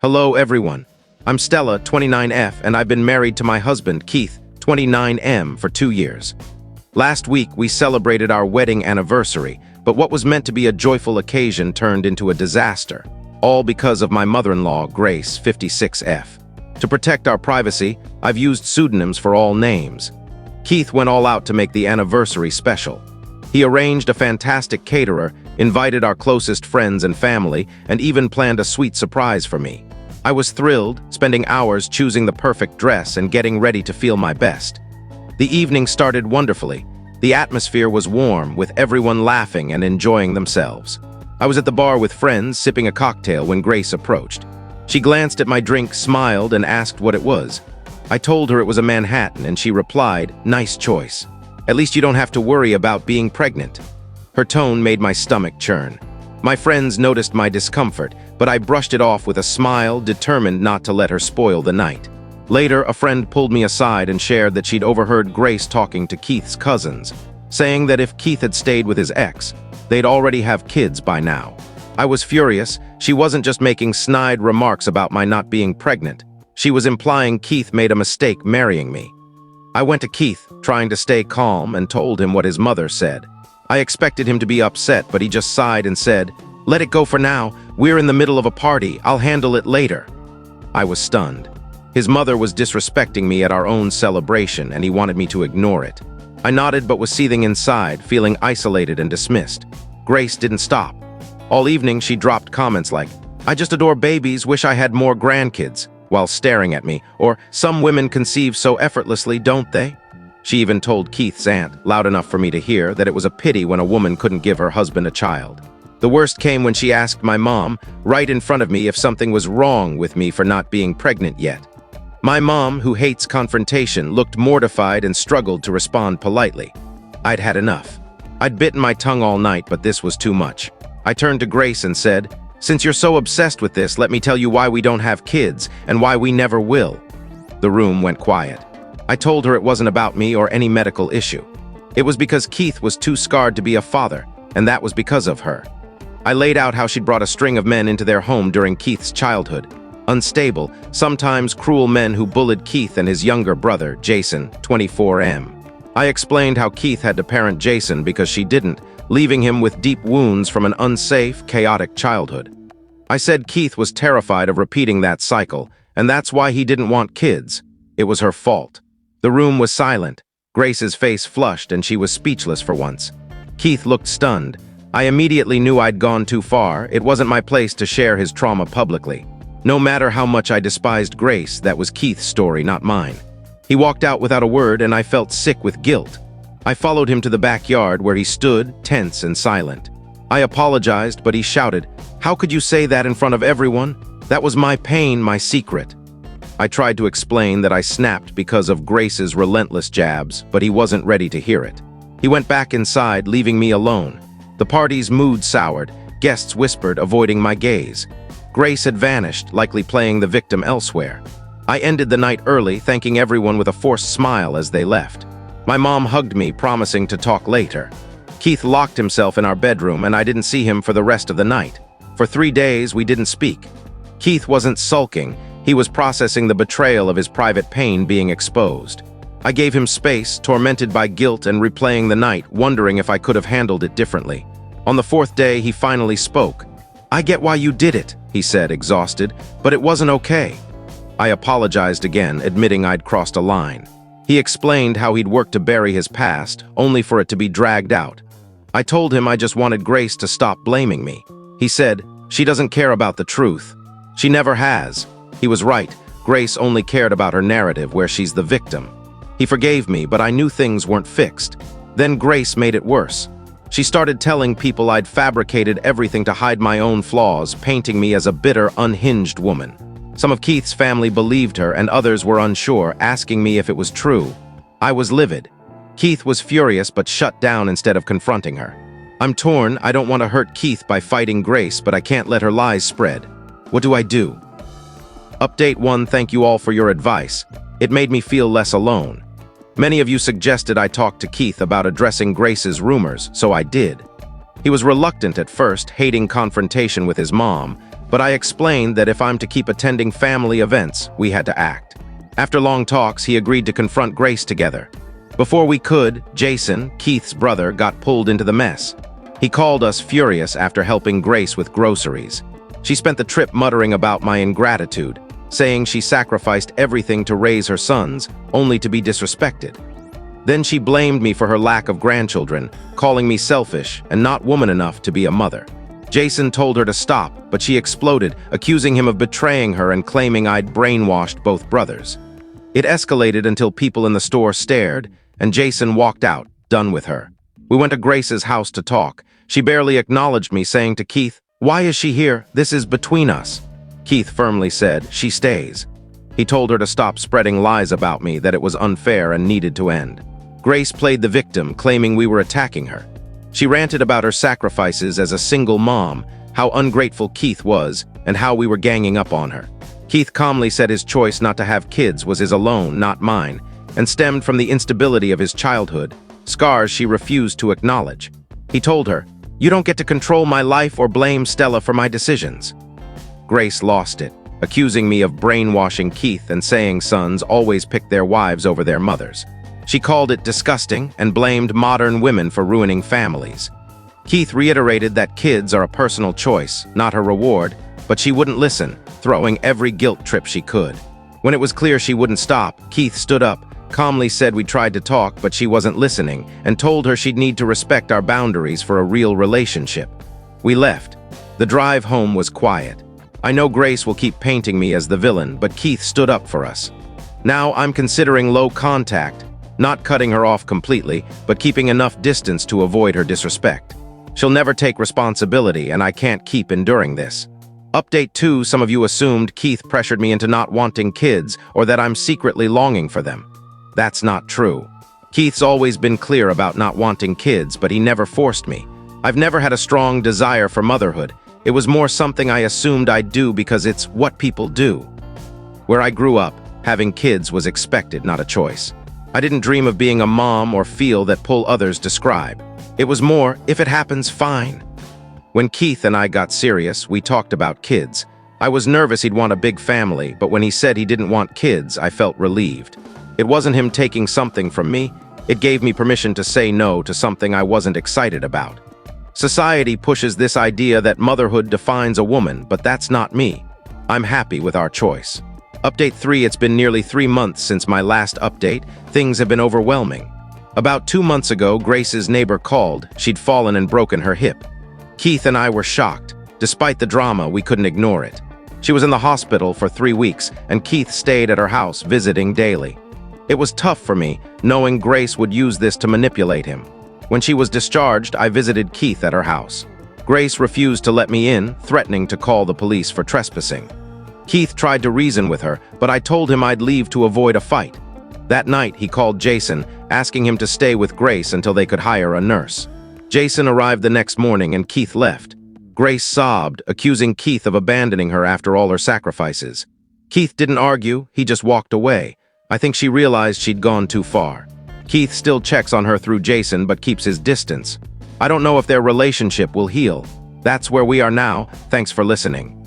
Hello, everyone. I'm Stella, 29F, and I've been married to my husband, Keith, 29M, for 2 years. Last week, we celebrated our wedding anniversary, but what was meant to be a joyful occasion turned into a disaster, all because of my mother-in-law, Grace, 56F. To protect our privacy, I've used pseudonyms for all names. Keith went all out to make the anniversary special. He arranged a fantastic caterer, invited our closest friends and family, and even planned a sweet surprise for me. I was thrilled, spending hours choosing the perfect dress and getting ready to feel my best. The evening started wonderfully. The atmosphere was warm, with everyone laughing and enjoying themselves. I was at the bar with friends, sipping a cocktail when Grace approached. She glanced at my drink, smiled, and asked what it was. I told her it was a Manhattan, and she replied, "Nice choice. At least you don't have to worry about being pregnant." Her tone made my stomach churn. My friends noticed my discomfort, but I brushed it off with a smile, determined not to let her spoil the night. Later, a friend pulled me aside and shared that she'd overheard Grace talking to Keith's cousins, saying that if Keith had stayed with his ex, they'd already have kids by now. I was furious. She wasn't just making snide remarks about my not being pregnant. She was implying Keith made a mistake marrying me. I went to Keith, trying to stay calm, and told him what his mother said. I expected him to be upset, but he just sighed and said, "Let it go for now. We're in the middle of a party. I'll handle it later." I was stunned. His mother was disrespecting me at our own celebration, and he wanted me to ignore it. I nodded but was seething inside, feeling isolated and dismissed. Grace didn't stop. All evening, she dropped comments like, "I just adore babies, wish I had more grandkids," while staring at me, or "Some women conceive so effortlessly, don't they?" She even told Keith's aunt, loud enough for me to hear, that it was a pity when a woman couldn't give her husband a child. The worst came when she asked my mom, right in front of me, if something was wrong with me for not being pregnant yet. My mom, who hates confrontation, looked mortified and struggled to respond politely. I'd had enough. I'd bitten my tongue all night, but this was too much. I turned to Grace and said, "Since you're so obsessed with this, let me tell you why we don't have kids and why we never will." The room went quiet. I told her it wasn't about me or any medical issue. It was because Keith was too scarred to be a father, and that was because of her. I laid out how she'd brought a string of men into their home during Keith's childhood. Unstable, sometimes cruel men who bullied Keith and his younger brother, Jason, 24M. I explained how Keith had to parent Jason because she didn't, leaving him with deep wounds from an unsafe, chaotic childhood. I said Keith was terrified of repeating that cycle, and that's why he didn't want kids. It was her fault. The room was silent. Grace's face flushed, and she was speechless for once. Keith looked stunned. I immediately knew I'd gone too far. It wasn't my place to share his trauma publicly. No matter how much I despised Grace, that was Keith's story, not mine. He walked out without a word, and I felt sick with guilt. I followed him to the backyard, where he stood, tense and silent. I apologized, but he shouted, "How could you say that in front of everyone? That was my pain, my secret." I tried to explain that I snapped because of Grace's relentless jabs, but he wasn't ready to hear it. He went back inside, leaving me alone. The party's mood soured. Guests whispered, avoiding my gaze. Grace had vanished, likely playing the victim elsewhere. I ended the night early, thanking everyone with a forced smile as they left. My mom hugged me, promising to talk later. Keith locked himself in our bedroom, and I didn't see him for the rest of the night. For 3 days, we didn't speak. Keith wasn't sulking. He was processing the betrayal of his private pain being exposed. I gave him space, tormented by guilt and replaying the night, wondering if I could have handled it differently. On the 4th day, he finally spoke. "I get why you did it," he said, exhausted, "but it wasn't okay." I apologized again, admitting I'd crossed a line. He explained how he'd worked to bury his past, only for it to be dragged out. I told him I just wanted Grace to stop blaming me. He said, "She doesn't care about the truth. She never has." He was right. Grace only cared about her narrative, where she's the victim. He forgave me, but I knew things weren't fixed. Then Grace made it worse. She started telling people I'd fabricated everything to hide my own flaws, painting me as a bitter, unhinged woman. Some of Keith's family believed her, and others were unsure, asking me if it was true. I was livid. Keith was furious, but shut down instead of confronting her. I'm torn. I don't want to hurt Keith by fighting Grace, but I can't let her lies spread. What do I do? Update 1. Thank you all for your advice. It made me feel less alone. Many of you suggested I talk to Keith about addressing Grace's rumors, so I did. He was reluctant at first, hating confrontation with his mom, but I explained that if I'm to keep attending family events, we had to act. After long talks, he agreed to confront Grace together. Before we could, Jason, Keith's brother, got pulled into the mess. He called us furious after helping Grace with groceries. She spent the trip muttering about my ingratitude, saying she sacrificed everything to raise her sons, only to be disrespected. Then she blamed me for her lack of grandchildren, calling me selfish and not woman enough to be a mother. Jason told her to stop, but she exploded, accusing him of betraying her and claiming I'd brainwashed both brothers. It escalated until people in the store stared, and Jason walked out, done with her. We went to Grace's house to talk. She barely acknowledged me, saying to Keith, "Why is she here? This is between us." Keith firmly said, "She stays." He told her to stop spreading lies about me, that it was unfair and needed to end. Grace played the victim, claiming we were attacking her. She ranted about her sacrifices as a single mom, how ungrateful Keith was, and how we were ganging up on her. Keith calmly said his choice not to have kids was his alone, not mine, and stemmed from the instability of his childhood, scars she refused to acknowledge. He told her, "You don't get to control my life or blame Stella for my decisions." Grace lost it, accusing me of brainwashing Keith and saying sons always pick their wives over their mothers. She called it disgusting and blamed modern women for ruining families. Keith reiterated that kids are a personal choice, not her reward, but she wouldn't listen, throwing every guilt trip she could. When it was clear she wouldn't stop, Keith stood up, calmly said we tried to talk but she wasn't listening, and told her she'd need to respect our boundaries for a real relationship. We left. The drive home was quiet. I know Grace will keep painting me as the villain, but Keith stood up for us. Now I'm considering low contact, not cutting her off completely, but keeping enough distance to avoid her disrespect. She'll never take responsibility, and I can't keep enduring this. Update 2, some of you assumed Keith pressured me into not wanting kids or that I'm secretly longing for them. That's not true. Keith's always been clear about not wanting kids, but he never forced me. I've never had a strong desire for motherhood. It was more something I assumed I'd do because it's what people do. Where I grew up, having kids was expected, not a choice. I didn't dream of being a mom or feel that pull others describe. It was more, if it happens, fine. When Keith and I got serious, we talked about kids. I was nervous he'd want a big family, but when he said he didn't want kids, I felt relieved. It wasn't him taking something from me. It gave me permission to say no to something I wasn't excited about. Society pushes this idea that motherhood defines a woman, but that's not me. I'm happy with our choice. Update 3, it's been nearly 3 months since my last update. Things have been overwhelming. About 2 months ago, Grace's neighbor called. She'd fallen and broken her hip. Keith and I were shocked. Despite the drama, we couldn't ignore it. She was in the hospital for 3 weeks, and Keith stayed at her house, visiting daily. It was tough for me, knowing Grace would use this to manipulate him. When she was discharged, I visited Keith at her house. Grace refused to let me in, threatening to call the police for trespassing. Keith tried to reason with her, but I told him I'd leave to avoid a fight. That night, he called Jason, asking him to stay with Grace until they could hire a nurse. Jason arrived the next morning and Keith left. Grace sobbed, accusing Keith of abandoning her after all her sacrifices. Keith didn't argue, he just walked away. I think she realized she'd gone too far. Keith still checks on her through Jason but keeps his distance. I don't know if their relationship will heal. That's where we are now. Thanks for listening.